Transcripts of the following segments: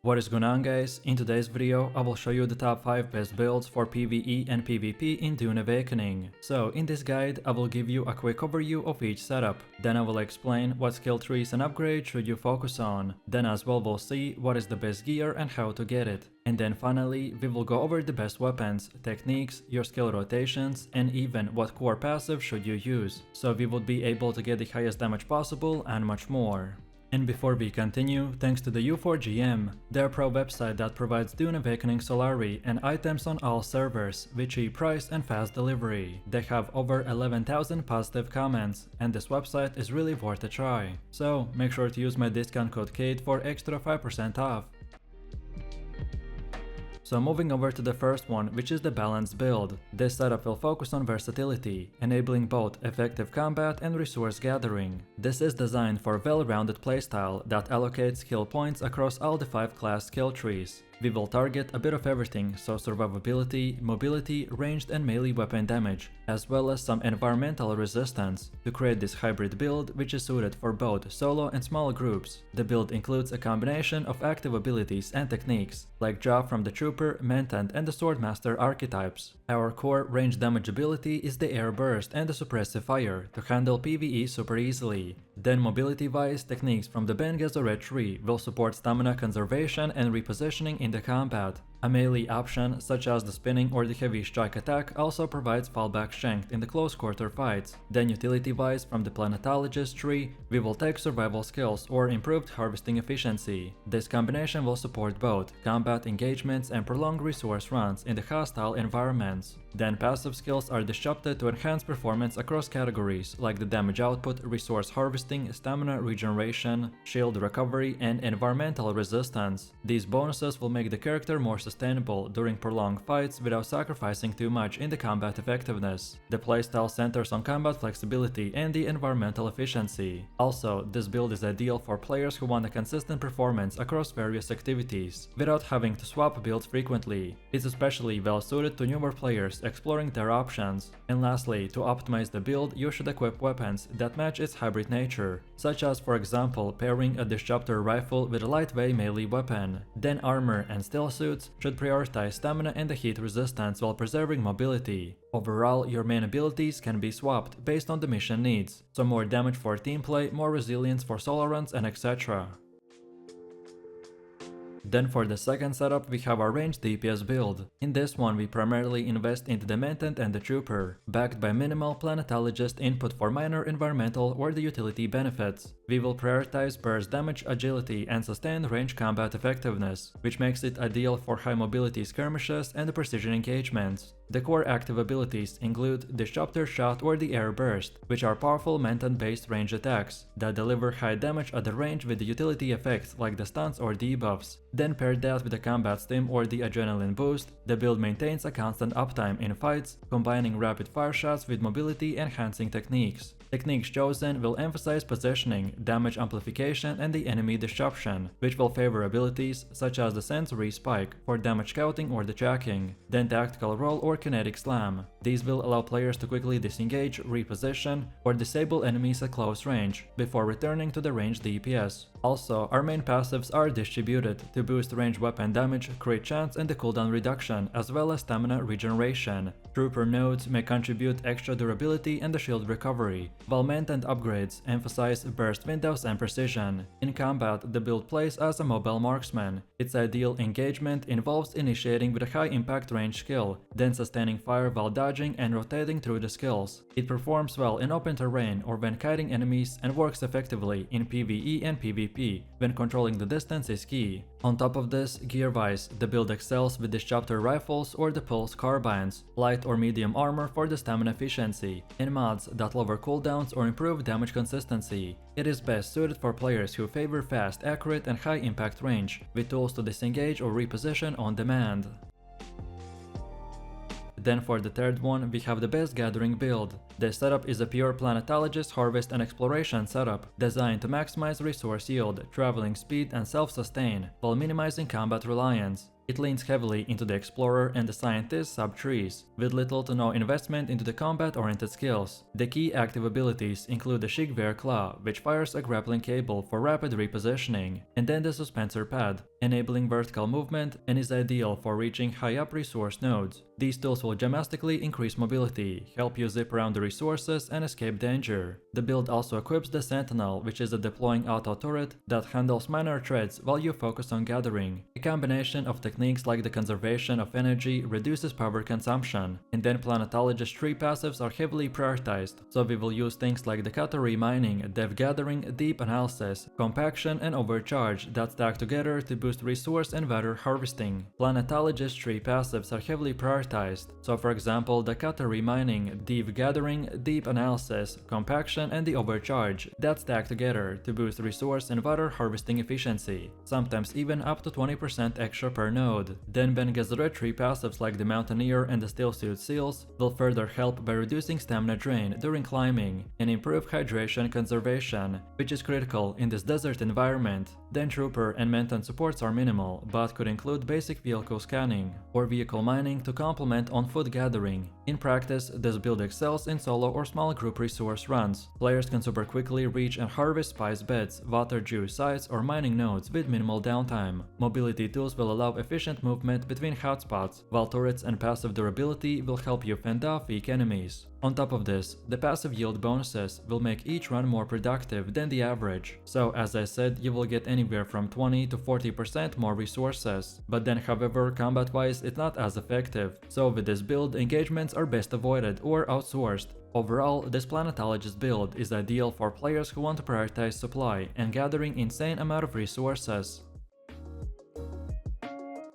What is going on, guys? In today's video, I will show you the top 5 best builds for PvE and PvP in Dune Awakening. So in this guide, I will give you a quick overview of each setup. Then I will explain what skill trees and upgrades should you focus on. Then as well we'll see what is the best gear and how to get it. And then finally, we will go over the best weapons, techniques, your skill rotations, and even what core passive should you use. So we would be able to get the highest damage possible and much more. And before we continue, thanks to the U4GM, their pro website that provides Dune Awakening Solari and items on all servers, with cheap price and fast delivery. They have over 11,000 positive comments, and this website is really worth a try. So make sure to use my discount code KAID for extra 5% off. So moving over to the first one, which is the balanced build. This setup will focus on versatility, enabling both effective combat and resource gathering. This is designed for a well-rounded playstyle that allocates skill points across all the 5 class skill trees. We will target a bit of everything, so survivability, mobility, ranged and melee weapon damage, as well as some environmental resistance, to create this hybrid build which is suited for both solo and small groups. The build includes a combination of active abilities and techniques, like Jaw from the Trooper, Mentant and the Swordmaster archetypes. Our core range damage ability is the Air Burst and the Suppressive Fire, to handle PvE super easily. Then mobility-wise, techniques from the Ben Gesserit tree will support stamina conservation and repositioning in the combat. A melee option, such as the spinning or the heavy strike attack, also provides fallback strength in the close quarter fights. Then utility-wise, from the Planetologist tree, we will take survival skills or improved harvesting efficiency. This combination will support both combat engagements and prolonged resource runs in the hostile environments. Then passive skills are disrupted to enhance performance across categories like the damage output, resource harvesting, stamina regeneration, shield recovery, and environmental resistance. These bonuses will make the character more sustainable during prolonged fights without sacrificing too much in the combat effectiveness. The playstyle centers on combat flexibility and the environmental efficiency. Also, this build is ideal for players who want a consistent performance across various activities, without having to swap builds frequently. It's especially well suited to newer players exploring their options. And lastly, to optimize the build, you should equip weapons that match its hybrid nature, such as for example pairing a Disruptor rifle with a lightweight melee weapon. Then armor and stealth suits should prioritize stamina and the heat resistance while preserving mobility. Overall, your main abilities can be swapped based on the mission needs, so more damage for team play, more resilience for solo runs, and etc. Then for the second setup, we have our ranged DPS build. In this one, we primarily invest into the Mentant and the Trooper, backed by minimal Planetologist input for minor environmental or the utility benefits. We will prioritize burst damage, agility, and sustained range combat effectiveness, which makes it ideal for high mobility skirmishes and precision engagements. The core active abilities include Disruptor Shot or the Air Burst, which are powerful Mentant-based range attacks that deliver high damage at the range with the utility effects like the stuns or debuffs. Then pair that with the Combat Stim or the Adrenaline Boost, the build maintains a constant uptime in fights, combining rapid fire shots with mobility enhancing techniques. Techniques chosen will emphasize positioning, damage amplification, and the enemy disruption, which will favor abilities such as the Sensory Spike for damage scouting or the tracking, then Tactical Roll or Kinetic Slam. These will allow players to quickly disengage, reposition, or disable enemies at close range before returning to the ranged DPS. Also, our main passives are distributed to boost ranged weapon damage, crit chance, and the cooldown reduction, as well as stamina regeneration. Trooper nodes may contribute extra durability and the shield recovery, while Mentant upgrades emphasize burst windows and precision. In combat, the build plays as a mobile marksman. Its ideal engagement involves initiating with a high impact range skill, then sustaining fire while dodging and rotating through the skills. It performs well in open terrain or when kiting enemies, and works effectively in PvE and PvP, when controlling the distance is key. On top of this, gear-wise, the build excels with Disruptor rifles or the Pulse carbines, light or medium armor for the stamina efficiency, and mods that lower cooldowns or improve damage consistency. It is best suited for players who favor fast, accurate, and high impact range, with tools to disengage or reposition on demand. Then for the third one, we have the best gathering build. This setup is a pure Planetologist harvest and exploration setup, designed to maximize resource yield, traveling speed, and self-sustain, while minimizing combat reliance. It leans heavily into the explorer and the scientist sub-trees, with little to no investment into the combat-oriented skills. The key active abilities include the Shigver Claw, which fires a grappling cable for rapid repositioning, and then the Suspensor Pad, enabling vertical movement and is ideal for reaching high-up resource nodes. These tools will dramatically increase mobility, help you zip around the resources and escape danger. The build also equips the Sentinel, which is a deploying auto turret that handles minor threats while you focus on gathering. A combination of techniques like the conservation of energy reduces power consumption, and then Planetologist tree passives are heavily prioritized, so we will use things like the Katori mining, dev gathering, deep analysis, compaction and overcharge that stack together to boost resource and water harvesting. Planetologist tree passives are heavily prioritized, so for example the Katori mining, deep gathering, deep analysis, compaction and the overcharge that stack together to boost resource and water harvesting efficiency, sometimes even up to 20% extra per node. Then Ben Gesserit tree passives like the Mountaineer and the Steelsuit Seals will further help by reducing stamina drain during climbing and improve hydration conservation, which is critical in this desert environment. Then Trooper and Menton supports are minimal, but could include basic vehicle scanning or vehicle mining to complement on-foot gathering. In practice, this build excels in solo or small group resource runs. Players can super quickly reach and harvest spice beds, water juice sites or mining nodes with minimal downtime. Mobility tools will allow efficient movement between hotspots, while turrets and passive durability will help you fend off weak enemies. On top of this, the passive yield bonuses will make each run more productive than the average. So as I said, you will get anywhere from 20 to 40% more resources. But then however, combat-wise it's not as effective. So with this build, engagements are best avoided or outsourced. Overall, this Planetologist build is ideal for players who want to prioritize supply and gathering insane amount of resources.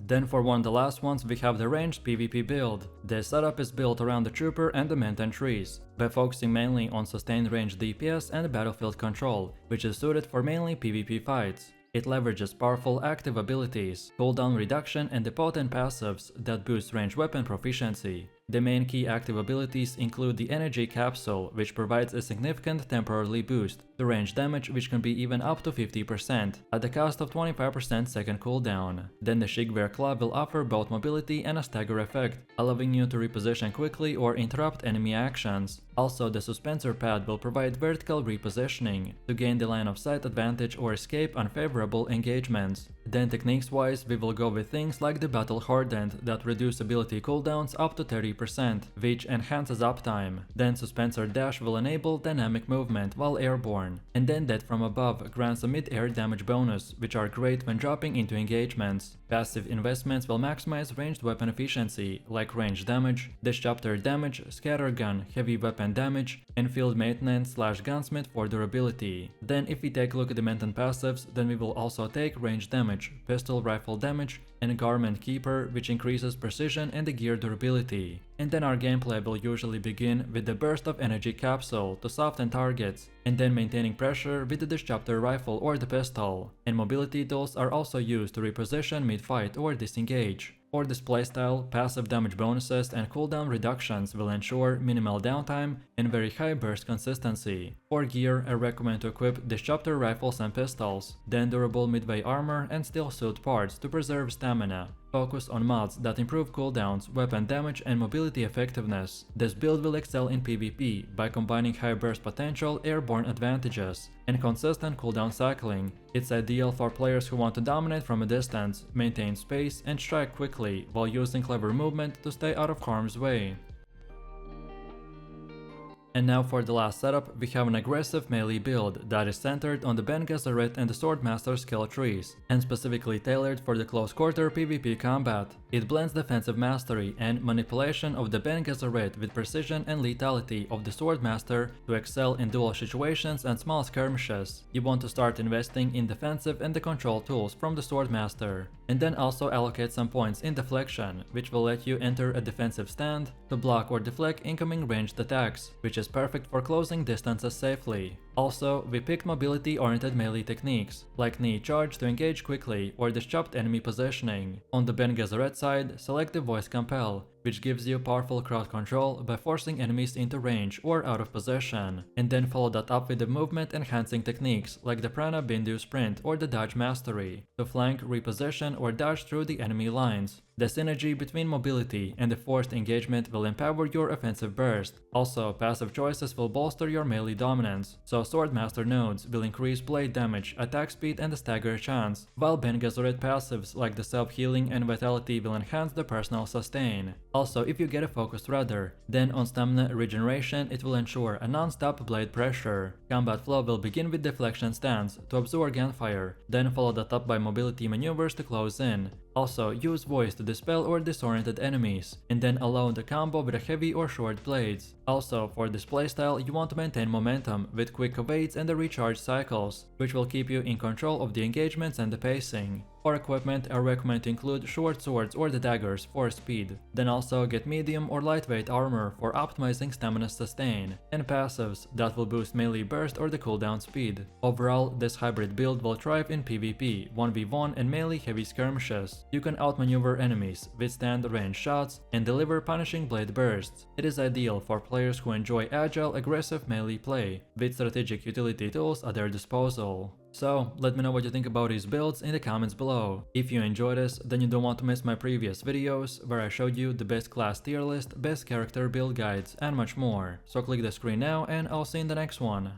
Then for one of the last ones we have the ranged PvP build. This setup is built around the Trooper and the Menton trees, by focusing mainly on sustained range DPS and battlefield control, which is suited for mainly PvP fights. It leverages powerful active abilities, cooldown reduction and the potent passives that boost ranged weapon proficiency. The main key active abilities include the Energy Capsule, which provides a significant temporary boost to range damage, which can be even up to 50% at the cost of 25% second cooldown. Then the Shigver Claw will offer both mobility and a stagger effect, allowing you to reposition quickly or interrupt enemy actions. Also, the Suspensor Pad will provide vertical repositioning to gain the line of sight advantage or escape unfavorable engagements. Then techniques-wise, we will go with things like the Battle Hardened that reduce ability cooldowns up to 30%, which enhances uptime. Then Suspensor Dash will enable dynamic movement while airborne. And then Death from Above grants a mid-air damage bonus, which are great when dropping into engagements. Passive investments will maximize ranged weapon efficiency, like range damage, disruptor damage, scattergun, heavy weapon damage, and field maintenance / gunsmith for durability. Then if we take a look at the Menton passives, then we will also take range damage, pistol rifle damage, and Garment Keeper, which increases precision and the gear durability. And then our gameplay will usually begin with the burst of Energy Capsule to soften targets, and then maintaining pressure with the Disruptor Rifle or the pistol. And mobility tools are also used to reposition mid-fight or disengage. For this playstyle, passive damage bonuses and cooldown reductions will ensure minimal downtime and very high burst consistency. For gear, I recommend to equip Disruptor Rifles and pistols, then durable midway armor and steel suit parts to preserve stamina. Focus on mods that improve cooldowns, weapon damage and mobility effectiveness. This build will excel in PvP by combining high burst potential, airborne advantages, and consistent cooldown cycling. It's ideal for players who want to dominate from a distance, maintain space and strike quickly while using clever movement to stay out of harm's way. And now for the last setup, we have an aggressive melee build that is centered on the Ben Gesserit and the Swordmaster skill trees, and specifically tailored for the close quarter PvP combat. It blends defensive mastery and manipulation of the Ben Gesserit with precision and lethality of the Swordmaster to excel in duel situations and small skirmishes. You want to start investing in defensive and the control tools from the Swordmaster, and then also allocate some points in deflection, which will let you enter a defensive stand to block or deflect incoming ranged attacks, which is perfect for closing distances safely. Also, we picked mobility-oriented melee techniques, like knee charge to engage quickly or disrupt enemy positioning. On the Ben Gesserit side, select the voice compel, which gives you powerful crowd control by forcing enemies into range or out of position, and then follow that up with the movement enhancing techniques like the Prana Bindu Sprint or the Dodge Mastery, to flank, reposition or dash through the enemy lines. The synergy between mobility and the forced engagement will empower your offensive burst. Also, passive choices will bolster your melee dominance, so Swordmaster nodes will increase blade damage, attack speed and the stagger chance, while Ben Gesserit passives like the self-healing and vitality will enhance the personal sustain. Also, if you get a focused rudder, then on stamina regeneration it will ensure a non-stop blade pressure. Combat flow will begin with deflection stance to absorb gunfire, then follow that up by mobility maneuvers to close in. Also, use voice to dispel or disoriented enemies, and then allow the combo with a heavy or short blades. Also, for this playstyle you want to maintain momentum with quick evades and the recharge cycles, which will keep you in control of the engagements and the pacing. For equipment, I recommend to include short swords or the daggers for speed. Then also get medium or lightweight armor for optimizing stamina sustain, and passives that will boost melee burst or the cooldown speed. Overall, this hybrid build will thrive in PvP, 1v1 and melee heavy skirmishes. You can outmaneuver enemies, withstand ranged shots, and deliver punishing blade bursts. It is ideal for players who enjoy agile, aggressive melee play, with strategic utility tools at their disposal. So, let me know what you think about these builds in the comments below. If you enjoyed this, then you don't want to miss my previous videos, where I showed you the best class tier list, best character build guides, and much more. So click the screen now and I'll see you in the next one.